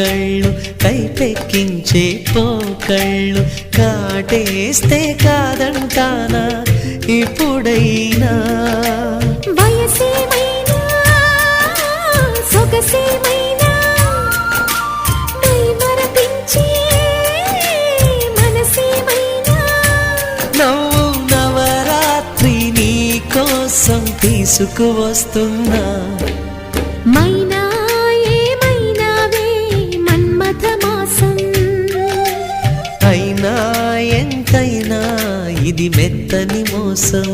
కళ్ళు కైపెక్కించే పోకళ్ళు కాటేస్తే కాదంటానా ఇప్పుడైనా వయసేమైనా సొగసేమైనా మరపించే మనసేమైనా నవ్వు నవరాత్రి నీ కోసం తీసుకువస్తున్నా మైనా ఏమైనావే మన్మథ మాసం అయినా ఎంతైనా ఇది మెత్తని మోసం